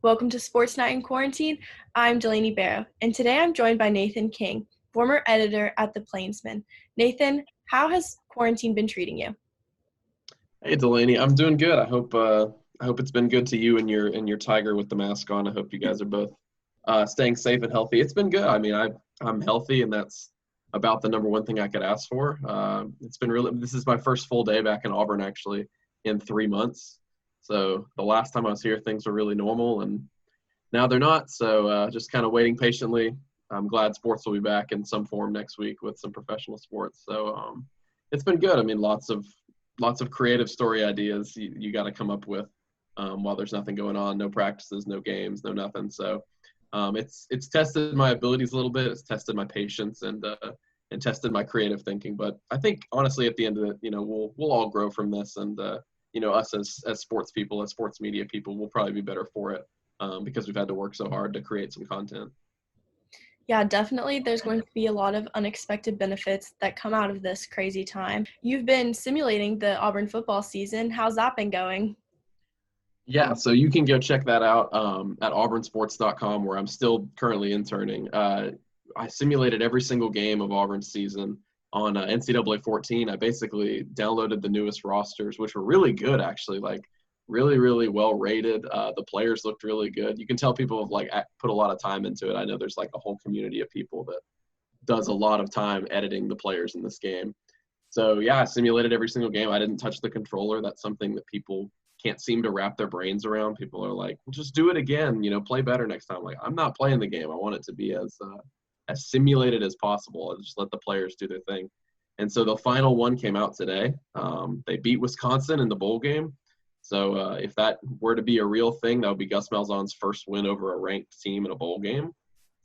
Welcome to Sports Night in Quarantine. I'm Delaney Barrow, and today I'm joined by Nathan King, former editor at The Plainsman. Nathan, how has quarantine been treating you? Hey Delaney, I'm doing good. I hope it's been good to you and your tiger with the mask on. I hope you guys are both staying safe and healthy. It's been good. I mean, I'm healthy, and that's about the number one thing I could ask for. It's been really. This is my first full day back in Auburn actually in 3 months. So the last time I was here, things were really normal, and now they're not. So just kind of waiting patiently. I'm glad sports will be back in some form next week with some professional sports. So it's been good. I mean, lots of creative story ideas you got to come up with while there's nothing going on, no practices, no games, no nothing. So it's tested my abilities a little bit. It's tested my patience and tested my creative thinking. But I think honestly, at the end of it, we'll all grow from this, and us as sports people, as sports media people, will probably be better for it because we've had to work so hard to create some content. Yeah, definitely. There's going to be a lot of unexpected benefits that come out of this crazy time. You've been simulating the Auburn football season. How's that been going? Yeah, so you can go check that out at auburnsports.com, where I'm still currently interning. I simulated every single game of Auburn's season on NCAA 14. I basically downloaded the newest rosters, which were really good, actually, like really, really well rated. The players looked really good. You can tell people have put a lot of time into it. I know there's like a whole community of people that does a lot of time editing the players in this game. So yeah, I simulated every single game. I didn't touch the controller. That's something that people can't seem to wrap their brains around. People are like, well, just do it again, play better next time. Like, I'm not playing the game. I want it to be as simulated as possible, and just let the players do their thing. And so the final one came out today. They beat Wisconsin in the bowl game. So if that were to be a real thing, that would be Gus Malzahn's first win over a ranked team in a bowl game.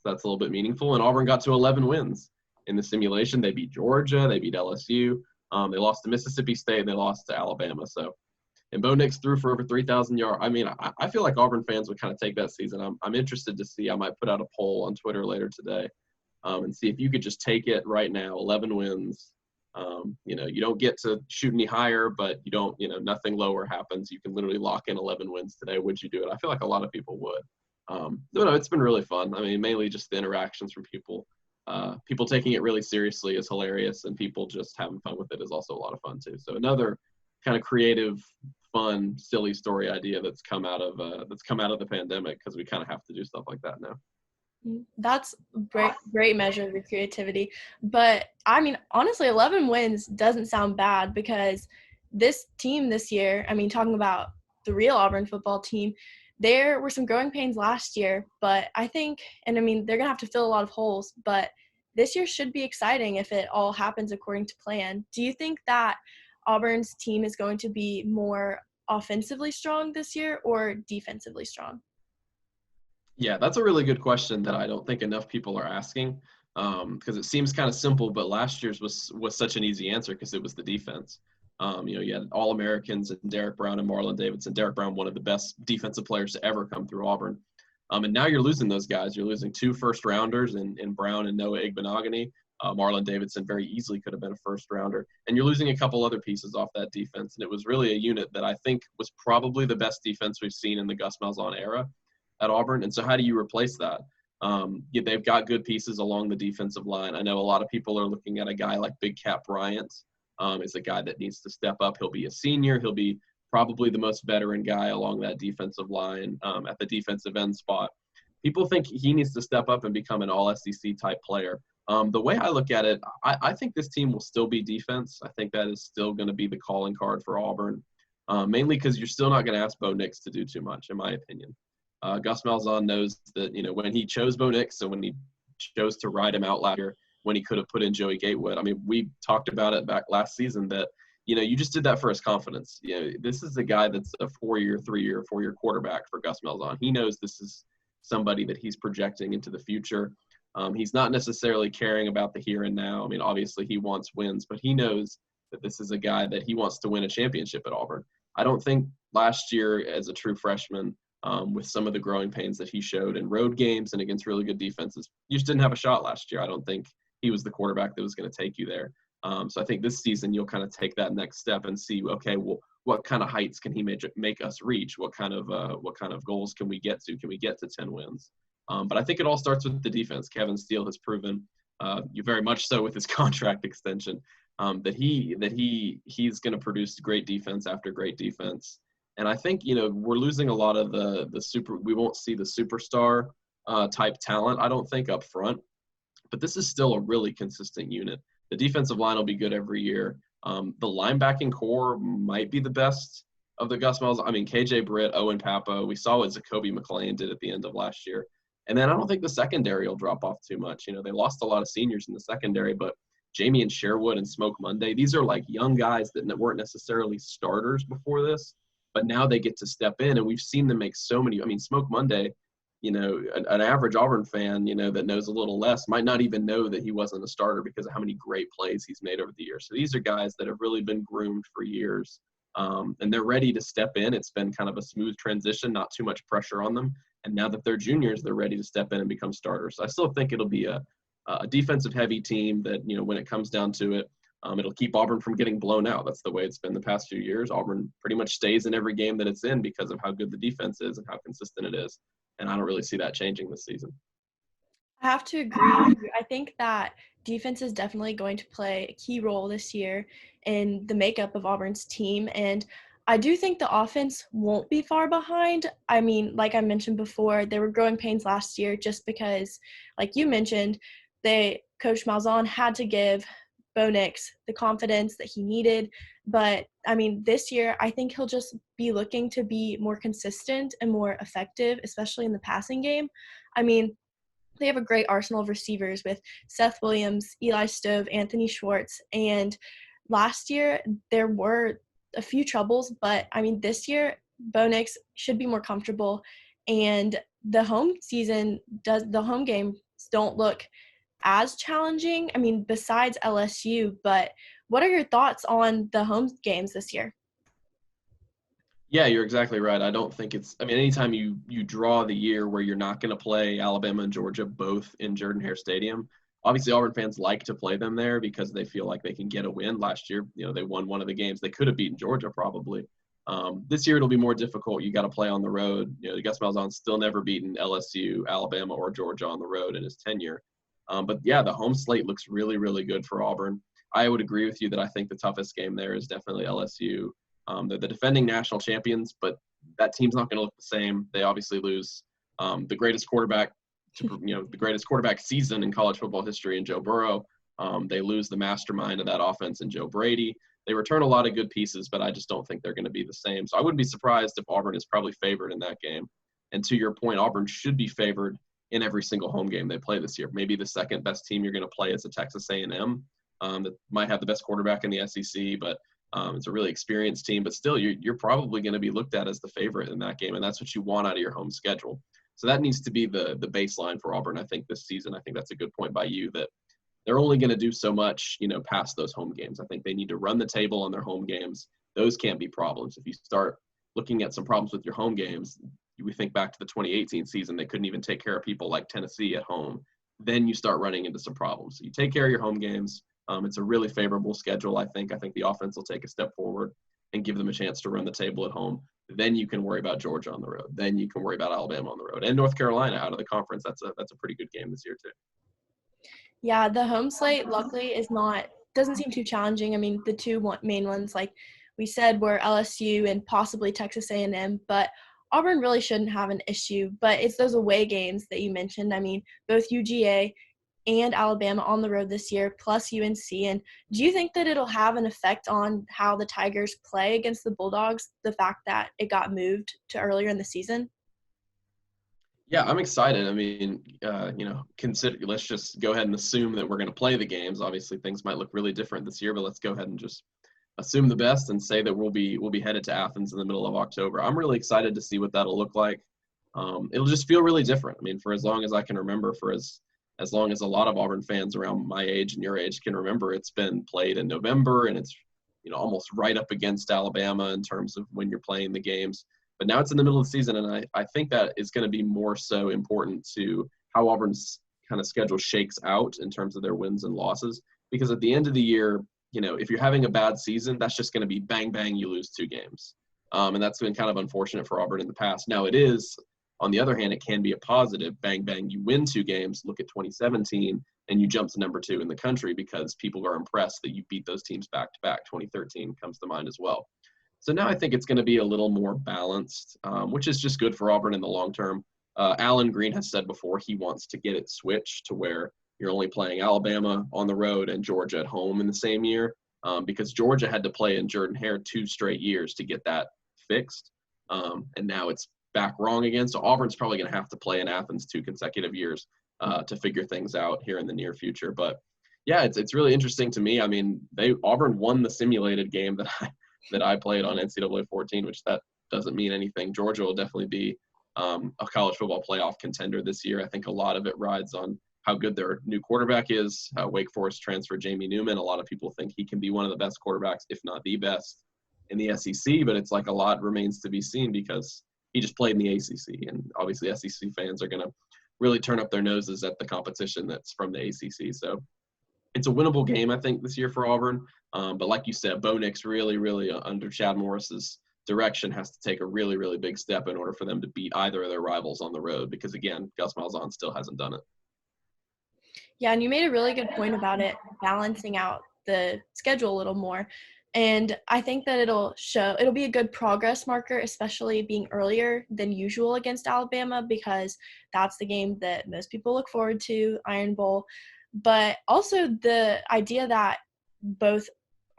So that's a little bit meaningful. And Auburn got to 11 wins in the simulation. They beat Georgia. They beat LSU. They lost to Mississippi State, and they lost to Alabama. So, and Bo Nix threw for over 3,000 yards. I mean, I feel like Auburn fans would kind of take that season. I'm interested to see. I might put out a poll on Twitter later today and see if you could just take it right now, 11 wins. You don't get to shoot any higher, but you don't, nothing lower happens. You can literally lock in 11 wins today. Would you do it? I feel like a lot of people would. No, it's been really fun. I mean, mainly just the interactions from people. People taking it really seriously is hilarious, and people just having fun with it is also a lot of fun too. So another kind of creative, fun, silly story idea that's come out of the pandemic, because we kind of have to do stuff like that now. That's a great measure of your creativity. But, I mean, honestly, 11 wins doesn't sound bad, because this team this year, I mean, talking about the real Auburn football team, there were some growing pains last year. But I think, and I mean, they're going to have to fill a lot of holes. But this year should be exciting if it all happens according to plan. Do you think that Auburn's team is going to be more offensively strong this year or defensively strong? Yeah, that's a really good question that I don't think enough people are asking, because it seems kind of simple, but last year's was such an easy answer because it was the defense. You had All-Americans and Derek Brown and Marlon Davidson. Derek Brown, one of the best defensive players to ever come through Auburn. And now you're losing those guys. You're losing two first-rounders in Brown and Noah Igbenogany. Marlon Davidson very easily could have been a first-rounder. And you're losing a couple other pieces off that defense. And it was really a unit that I think was probably the best defense we've seen in the Gus Malzahn era at Auburn. And so how do you replace that? They've got good pieces along the defensive line. I know a lot of people are looking at a guy like Big Cat Bryant as a guy that needs to step up. He'll be a senior. He'll be probably the most veteran guy along that defensive line at the defensive end spot. People think he needs to step up and become an all-SEC type player. The way I look at it, I think this team will still be defense. I think that is still going to be the calling card for Auburn, mainly because you're still not going to ask Bo Nix to do too much, in my opinion. Gus Malzahn knows that, when he chose Bo Nix and when he chose to ride him out last year, when he could have put in Joey Gatewood. I mean, we talked about it back last season that, you just did that for his confidence. This is a guy that's a 4-year quarterback for Gus Malzahn. He knows this is somebody that he's projecting into the future. He's not necessarily caring about the here and now. I mean, obviously he wants wins, but he knows that this is a guy that he wants to win a championship at Auburn. I don't think last year as a true freshman, with some of the growing pains that he showed in road games and against really good defenses, you just didn't have a shot last year. I don't think he was the quarterback that was going to take you there. So I think this season you'll kind of take that next step and see, okay, well, what kind of heights can he make us reach? What kind of goals can we get to? Can we get to 10 wins? But I think it all starts with the defense. Kevin Steele has proven, you very much so with his contract extension, that he's going to produce great defense after great defense. And I think, we're losing a lot of we won't see the superstar type talent, I don't think, up front. But this is still a really consistent unit. The defensive line will be good every year. The linebacking core might be the best of the Gus Miles. I mean, KJ Britt, Owen Pappo. We saw what Zacoby McClain did at the end of last year. And then I don't think the secondary will drop off too much. They lost a lot of seniors in the secondary, but Jamie and Sherwood and Smoke Monday, these are like young guys that weren't necessarily starters before this, but now they get to step in, and we've seen them make so many. I mean, Smoke Monday, an average Auburn fan, that knows a little less might not even know that he wasn't a starter because of how many great plays he's made over the years. So these are guys that have really been groomed for years, and they're ready to step in. It's been kind of a smooth transition, not too much pressure on them. And now that they're juniors, they're ready to step in and become starters. So I still think it'll be a defensive-heavy team that, when it comes down to it, it'll keep Auburn from getting blown out. That's the way it's been the past few years. Auburn pretty much stays in every game that it's in because of how good the defense is and how consistent it is. And I don't really see that changing this season. I have to agree with you. I think that defense is definitely going to play a key role this year in the makeup of Auburn's team. And I do think the offense won't be far behind. I mean, like I mentioned before, there were growing pains last year just because, like you mentioned, Coach Malzahn had to give Bo Nix the confidence that he needed. But, I mean, this year, I think he'll just be looking to be more consistent and more effective, especially in the passing game. I mean, they have a great arsenal of receivers with Seth Williams, Eli Stove, Anthony Schwartz. And last year, there were a few troubles. But, I mean, this year, Bo Nix should be more comfortable. And the home games don't look as challenging, I mean, besides LSU, but what are your thoughts on the home games this year? Yeah, you're exactly right. I don't think anytime you draw the year where you're not going to play Alabama and Georgia both in Jordan-Hare Stadium, obviously Auburn fans like to play them there because they feel like they can get a win. Last year, they won one of the games. They could have beaten Georgia probably. This year it'll be more difficult. You got to play on the road. Gus Malzahn's still never beaten LSU, Alabama, or Georgia on the road in his tenure. But yeah, the home slate looks really, really good for Auburn. I would agree with you that I think the toughest game there is definitely LSU. They're the defending national champions, but that team's not going to look the same. They obviously lose the greatest quarterback the greatest quarterback season in college football history in Joe Burrow. They lose the mastermind of that offense in Joe Brady. They return a lot of good pieces, but I just don't think they're going to be the same. So I wouldn't be surprised if Auburn is probably favored in that game. And to your point, Auburn should be favored in every single home game they play this year. Maybe the second best team you're going to play is a Texas A&M that might have the best quarterback in the SEC, but it's a really experienced team. But still, you're probably going to be looked at as the favorite in that game, and that's what you want out of your home schedule. So that needs to be the baseline for Auburn, I think, this season. I think that's a good point by you that they're only going to do so much, past those home games. I think they need to run the table on their home games. Those can't be problems. If you start looking at some problems with your home games, we think back to the 2018 season, they couldn't even take care of people like Tennessee at home. Then you start running into some problems. So you take care of your home games. It's a really favorable schedule, I think. I think the offense will take a step forward and give them a chance to run the table at home. Then you can worry about Georgia on the road. Then you can worry about Alabama on the road. And North Carolina out of the conference. That's a pretty good game this year too. Yeah, the home slate luckily doesn't seem too challenging. I mean, the two main ones, like we said, were LSU and possibly Texas A&M, but Auburn really shouldn't have an issue. But it's those away games that you mentioned. I mean, both UGA and Alabama on the road this year, plus UNC. And do you think that it'll have an effect on how the Tigers play against the Bulldogs, the fact that it got moved to earlier in the season? Yeah, I'm excited. I mean, let's just go ahead and assume that we're going to play the games. Obviously, things might look really different this year, but let's go ahead and just assume the best and say that we'll be headed to Athens in the middle of October. I'm really excited to see what that'll look like. It'll just feel really different. I mean, for as long as I can remember, for as long as a lot of Auburn fans around my age and your age can remember, it's been played in November, and it's almost right up against Alabama in terms of when you're playing the games. But now it's in the middle of the season, and I think that is going to be more so important to how Auburn's kind of schedule shakes out in terms of their wins and losses. Because at the end of the year, if you're having a bad season, that's just going to be bang, bang, you lose 2 games. And that's been kind of unfortunate for Auburn in the past. Now it is, on the other hand, it can be a positive. Bang, bang, you win 2 games. Look at 2017, and you jump to number 2 in the country because people are impressed that you beat those teams back to back. 2013 comes to mind as well. So now I think it's going to be a little more balanced, which is just good for Auburn in the long term. Alan Green has said before he wants to get it switched to where you're only playing Alabama on the road and Georgia at home in the same year, because Georgia had to play in Jordan-Hare 2 straight years to get that fixed. And now it's back wrong again. So Auburn's probably going to have to play in Athens 2 consecutive years to figure things out here in the near future. But yeah, it's really interesting to me. I mean, Auburn won the simulated game that I played on NCAA 14, which that doesn't mean anything. Georgia will definitely be a college football playoff contender this year. I think a lot of it rides on how good their new quarterback is. Wake Forest transfer Jamie Newman. A lot of people think he can be one of the best quarterbacks, if not the best, in the SEC, but it's like a lot remains to be seen because he just played in the ACC, and obviously SEC fans are going to really turn up their noses at the competition that's from the ACC. So it's a winnable game, I think, this year for Auburn. But like you said, Bo Nix really under Chad Morris's direction has to take a really, really big step in order for them to beat either of their rivals on the road because, again, Gus Malzahn still hasn't done it. Yeah, and you made a really good point about it, balancing out the schedule a little more. And I think that it'll be a good progress marker, especially being earlier than usual against Alabama, because that's the game that most people look forward to, Iron Bowl. But also the idea that both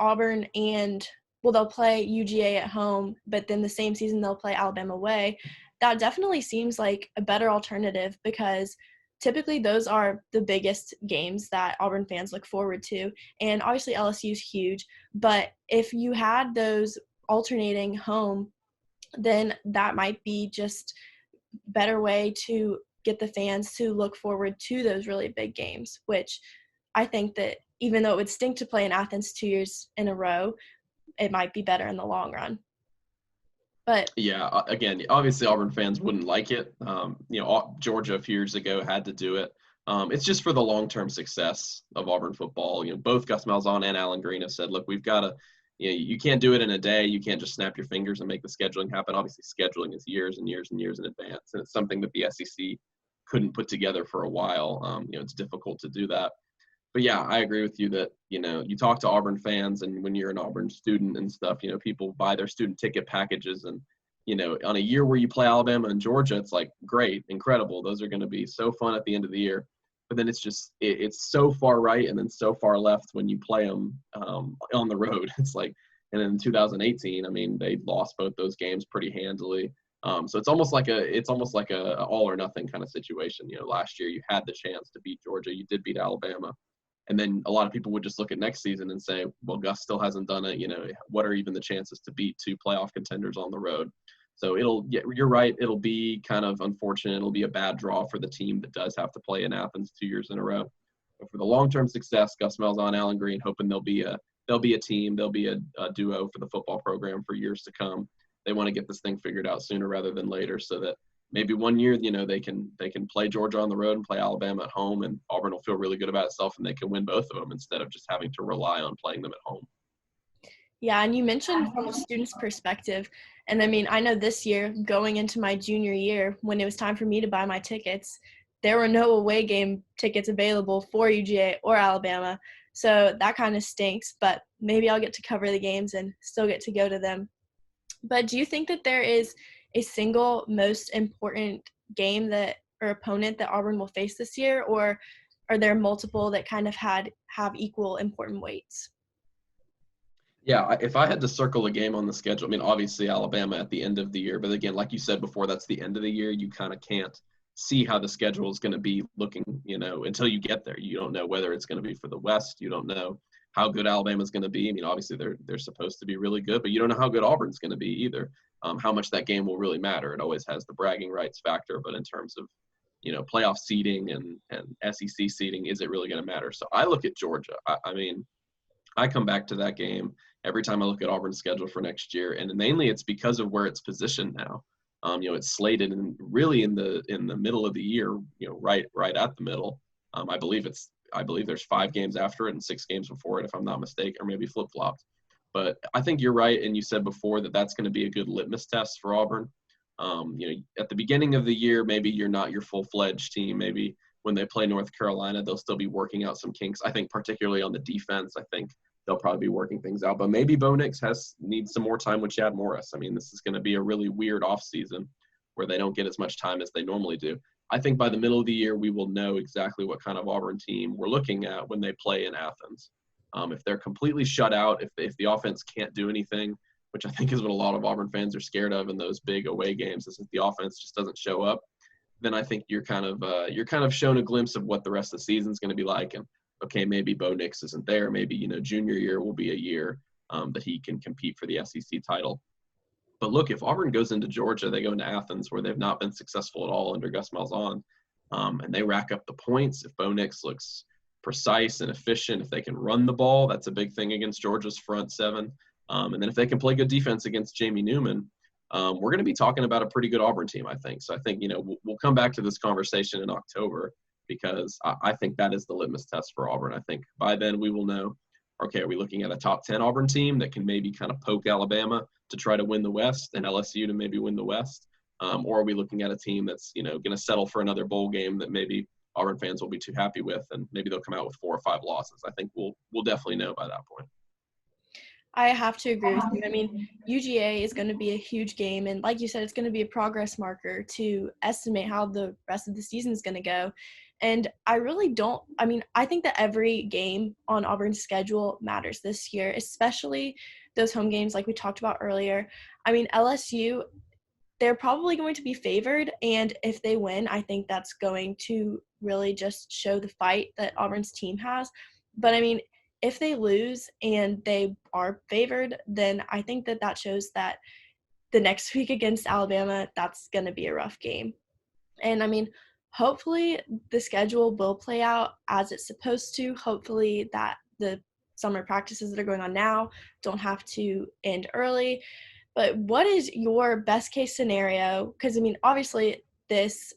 Auburn and, well, they'll play UGA at home, but then the same season they'll play Alabama away. That definitely seems like a better alternative because typically those are the biggest games that Auburn fans look forward to. And obviously LSU is huge, but if you had those alternating home, then that might be just a better way to get the fans to look forward to those really big games, which I think that even though it would stink to play in Athens 2 years in a row, it might be better in the long run. But yeah, again, obviously Auburn fans wouldn't like it. Georgia a few years ago had to do it. It's just for the long-term success of Auburn football. Both Gus Malzahn and Alan Green have said, look, we've got to, you can't do it in a day. You can't just snap your fingers and make the scheduling happen. Obviously, scheduling is years and years and years in advance, and it's something that the SEC couldn't put together for a while. It's difficult to do that. But yeah, I agree with you that, you talk to Auburn fans, and when you're an Auburn student and stuff, people buy their student ticket packages, and, on a year where you play Alabama and Georgia, it's like, great, incredible. Those are going to be so fun at the end of the year. But then it's just, it's so far right and then so far left when you play them on the road. It's like, and in 2018, I mean, they lost both those games pretty handily. So it's almost like a all or nothing kind of situation. Last year you had the chance to beat Georgia. You did beat Alabama. And then a lot of people would just look at next season and say, well, Gus still hasn't done it. What are even the chances to beat 2 playoff contenders on the road? So you're right. It'll be kind of unfortunate. It'll be a bad draw for the team that does have to play in Athens 2 years in a row. But for the long-term success, Gus Malzahn, Alan Green, hoping they'll be a team, they'll be a duo for the football program for years to come. They want to get this thing figured out sooner rather than later, so that maybe one year, they can play Georgia on the road and play Alabama at home, and Auburn will feel really good about itself, and they can win both of them instead of just having to rely on playing them at home. Yeah, and you mentioned from a student's perspective, and I mean, I know this year, going into my junior year, when it was time for me to buy my tickets, there were no away game tickets available for UGA or Alabama, so that kind of stinks, but maybe I'll get to cover the games and still get to go to them. But do you think that there is a single most important game or opponent that Auburn will face this year, or are there multiple that kind of have equal important weights? Yeah, if I had to circle a game on the schedule, I mean, obviously Alabama at the end of the year, but again, like you said before, that's the end of the year. You kind of can't see how the schedule is going to be looking, until you get there. You don't know whether it's going to be for the West. You don't know how good Alabama's going to be. I mean, obviously they're supposed to be really good, but you don't know how good Auburn's going to be either. How much that game will really matter. It always has the bragging rights factor, but in terms of, playoff seeding and SEC seeding, is it really going to matter? So I look at Georgia. I mean, I come back to that game every time I look at Auburn's schedule for next year, and mainly it's because of where it's positioned now. It's slated really in the middle of the year, right at the middle. I believe it's I believe there's 5 games after it and 6 games before it, if I'm not mistaken, or maybe flip-flopped. But I think you're right, and you said before that that's going to be a good litmus test for Auburn. At the beginning of the year, maybe you're not your full-fledged team. Maybe when they play North Carolina, they'll still be working out some kinks. I think particularly on the defense, I think they'll probably be working things out. But maybe Bo Nix needs some more time with Chad Morris. I mean, this is going to be a really weird offseason where they don't get as much time as they normally do. I think by the middle of the year, we will know exactly what kind of Auburn team we're looking at when they play in Athens. If they're completely shut out, if the offense can't do anything, which I think is what a lot of Auburn fans are scared of in those big away games, is if the offense just doesn't show up, then I think you're kind of shown a glimpse of what the rest of the season is going to be like. And okay, maybe Bo Nix isn't there. Maybe junior year will be a year that he can compete for the SEC title. But look, if Auburn goes into Georgia, they go into Athens where they've not been successful at all under Gus Malzahn, and they rack up the points. If Bo Nix looks precise and efficient, if they can run the ball, that's a big thing against Georgia's front seven. And then if they can play good defense against Jamie Newman, we're going to be talking about a pretty good Auburn team, I think. So I think, we'll come back to this conversation in October because I think that is the litmus test for Auburn. I think by then we will know, okay, are we looking at a top 10 Auburn team that can maybe kind of poke Alabama to try to win the West and LSU to maybe win the West? Or are we looking at a team that's, going to settle for another bowl game that maybe Auburn fans will be too happy with, and maybe they'll come out with 4 or 5 losses? I think we'll definitely know by that point. I have to agree with you. I mean, UGA is going to be a huge game, and like you said, it's going to be a progress marker to estimate how the rest of the season is going to go. And I think that every game on Auburn's schedule matters this year, especially those home games like we talked about earlier. I mean, LSU, they're probably going to be favored, and if they win, I think that's going to really just show the fight that Auburn's team has. But I mean, if they lose and they are favored, then I think that shows that the next week against Alabama, that's going to be a rough game. And I mean, hopefully the schedule will play out as it's supposed to. Hopefully that the summer practices that are going on now don't have to end early. But what is your best case scenario? Because, I mean, obviously this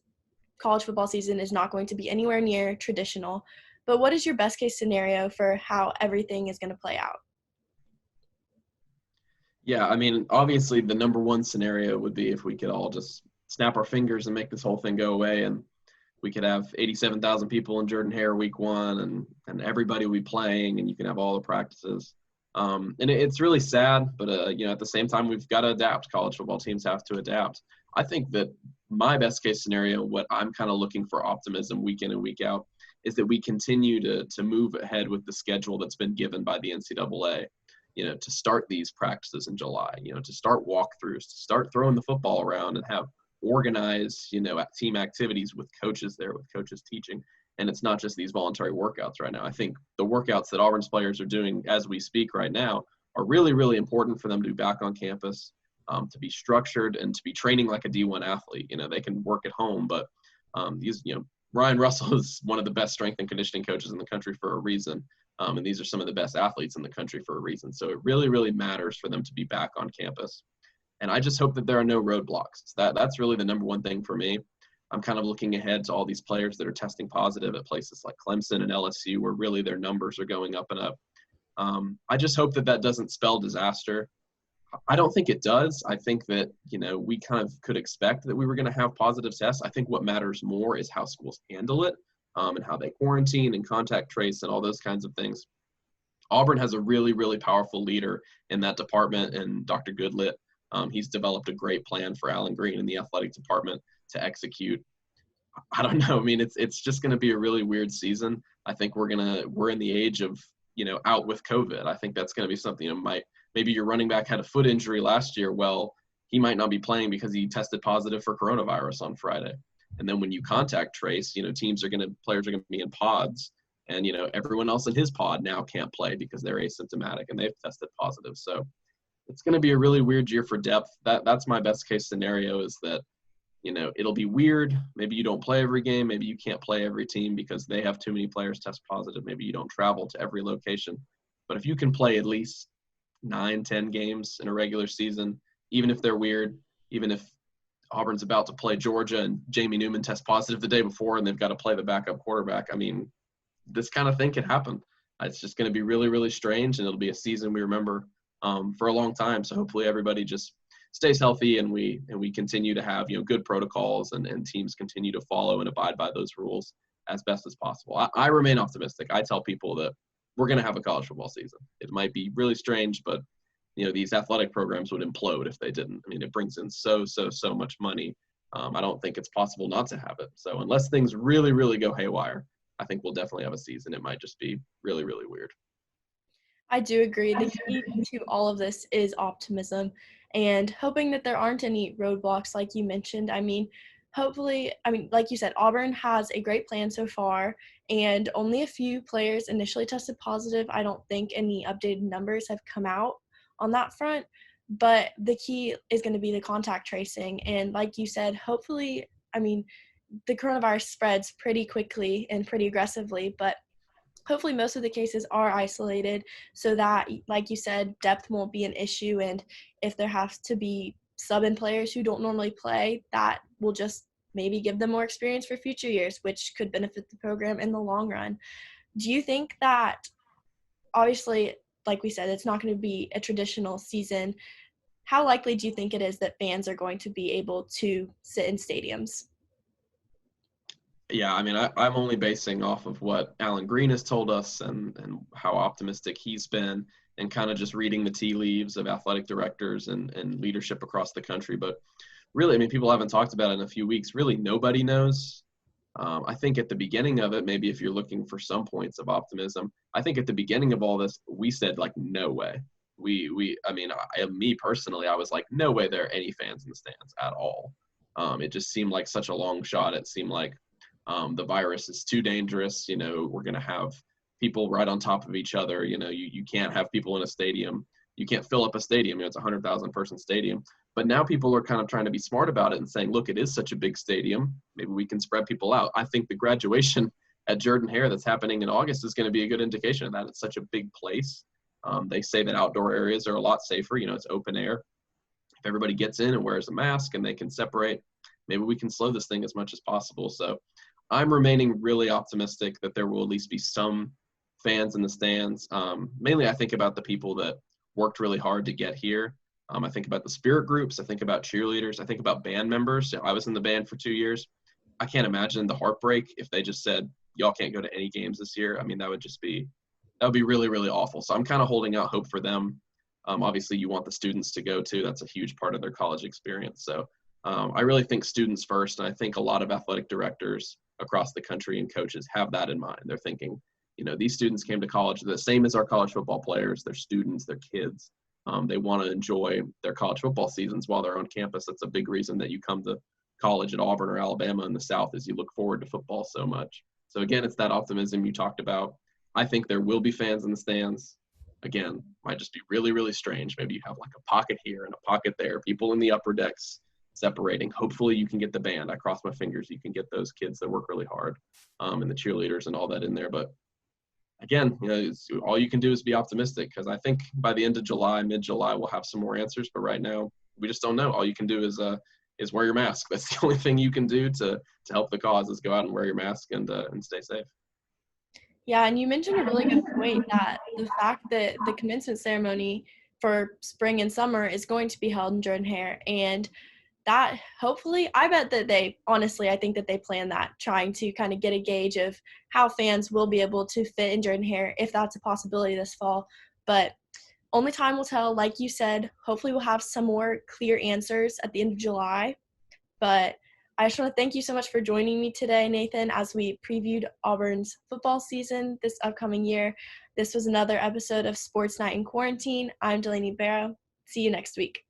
college football season is not going to be anywhere near traditional. But what is your best case scenario for how everything is going to play out? Yeah, I mean, obviously the number one scenario would be if we could all just snap our fingers and make this whole thing go away, and we could have 87,000 people in Jordan-Hare week 1, and everybody will be playing, and you can have all the practices. And it's really sad, but at the same time, we've got to adapt. College football teams have to adapt. I think that my best case scenario, what I'm kind of looking for optimism week in and week out, is that we continue to move ahead with the schedule that's been given by the NCAA, to start these practices in July, to start walkthroughs, to start throwing the football around and have organized, team activities with coaches there, with coaches teaching. And it's not just these voluntary workouts right now. I think the workouts that Auburn's players are doing as we speak right now are really, really important for them to be back on campus, to be structured and to be training like a D1 athlete. They can work at home, but Ryan Russell is one of the best strength and conditioning coaches in the country for a reason. And these are some of the best athletes in the country for a reason. So it really, really matters for them to be back on campus. And I just hope that there are no roadblocks. That's really the number one thing for me. I'm kind of looking ahead to all these players that are testing positive at places like Clemson and LSU, where really their numbers are going up and up. I just hope that doesn't spell disaster. I don't think it does. I think that, we kind of could expect that we were going to have positive tests. I think what matters more is how schools handle it, and how they quarantine and contact trace and all those kinds of things. Auburn has a really, really powerful leader in that department, and Dr. Goodlett. He's developed a great plan for Alan Green in the athletic department to execute. I don't know. I mean, it's just going to be a really weird season. I think we're in the age of, out with COVID. I think that's going to be something maybe your running back had a foot injury last year. Well, he might not be playing because he tested positive for coronavirus on Friday. And then when you contact trace, players are going to be in pods, and, everyone else in his pod now can't play because they're asymptomatic and they've tested positive. So it's going to be a really weird year for depth. That's my best case scenario, is that, it'll be weird. Maybe you don't play every game. Maybe you can't play every team because they have too many players test positive. Maybe you don't travel to every location. But if you can play at least 9-10 games in a regular season, even if they're weird, even if Auburn's about to play Georgia and Jamie Newman tests positive the day before and they've got to play the backup quarterback, I mean, this kind of thing can happen. It's just going to be really, really strange, and it'll be a season we remember for a long time. So hopefully everybody just stays healthy, and we continue to have good protocols, and teams continue to follow and abide by those rules as best as possible. I remain optimistic. I tell people that we're going to have a college football season. It might be really strange, but these athletic programs would implode if they didn't. I mean, it brings in so much money. I don't think it's possible not to have it. So unless things really, really go haywire, I think we'll definitely have a season. It might just be really, really weird. I do agree. The key to all of this is optimism and hoping that there aren't any roadblocks like you mentioned. Hopefully, like you said, Auburn has a great plan so far, and only a few players initially tested positive. I don't think any updated numbers have come out on that front, but the key is going to be the contact tracing. And like you said, hopefully, the coronavirus spreads pretty quickly and pretty aggressively, but hopefully most of the cases are isolated so that, like you said, depth won't be an issue. And if there has to be sub-in players who don't normally play, that will just maybe give them more experience for future years, which could benefit the program in the long run. Do you think that, obviously, like we said, it's not going to be a traditional season, how likely do you think it is that fans are going to be able to sit in stadiums? Yeah, I mean, I'm only basing off of what Alan Green has told us, and how optimistic he's been, and kind of just reading the tea leaves of athletic directors and leadership across the country. But really, I mean, people haven't talked about it in a few weeks. Really, nobody knows. I think at the beginning of it, maybe if you're looking for some points of optimism, I think at the beginning of all this, we said like, no way. Me personally, I was like, no way there are any fans in the stands at all. It just seemed like such a long shot. It seemed like the virus is too dangerous. We're going to have people right on top of each other. You can't have people in a stadium. You can't fill up a stadium. It's a 100,000 person stadium. But now people are kind of trying to be smart about it and saying, look, it is such a big stadium. Maybe we can spread people out. I think the graduation at Jordan-Hare that's happening in August is going to be a good indication of that. It's such a big place. They say that outdoor areas are a lot safer. It's open air. If everybody gets in and wears a mask and they can separate, maybe we can slow this thing as much as possible. So I'm remaining really optimistic that there will at least be some fans in the stands. Mainly, I think about the people that worked really hard to get here. I think about the spirit groups. I think about cheerleaders. I think about band members. I was in the band for 2 years. I can't imagine the heartbreak if they just said, y'all can't go to any games this year. I mean, that would be really, really awful. So I'm kind of holding out hope for them. Obviously, you want the students to go too. That's a huge part of their college experience. So I really think students first, and I think a lot of athletic directors across the country and coaches have that in mind. They're thinking, these students came to college the same as our college football players. They're students, they're kids. They want to enjoy their college football seasons while they're on campus. That's a big reason that you come to college at Auburn or Alabama in the South, is you look forward to football so much. So again, it's that optimism you talked about. I think there will be fans in the stands. Again, might just be really, really strange. Maybe you have like a pocket here and a pocket there, people in the upper decks separating. Hopefully you can get the band. I cross my fingers you can get those kids that work really hard, and the cheerleaders and all that in there. But again, all you can do is be optimistic, because I think by the end of July, mid-July, we'll have some more answers. But right now, we just don't know. All you can do is wear your mask. That's the only thing you can do to help the cause, is go out and wear your mask and stay safe. Yeah, and you mentioned a really good point, that the fact that the commencement ceremony for spring and summer is going to be held in Jordan-Hare, and that hopefully, I bet that I think that they plan that, trying to kind of get a gauge of how fans will be able to fit in Jordan-Hare, if that's a possibility this fall. But only time will tell. Like you said, hopefully we'll have some more clear answers at the end of July. But I just want to thank you so much for joining me today, Nathan, as we previewed Auburn's football season this upcoming year. This was another episode of Sports Night in Quarantine. I'm Delaney Barrow. See you next week.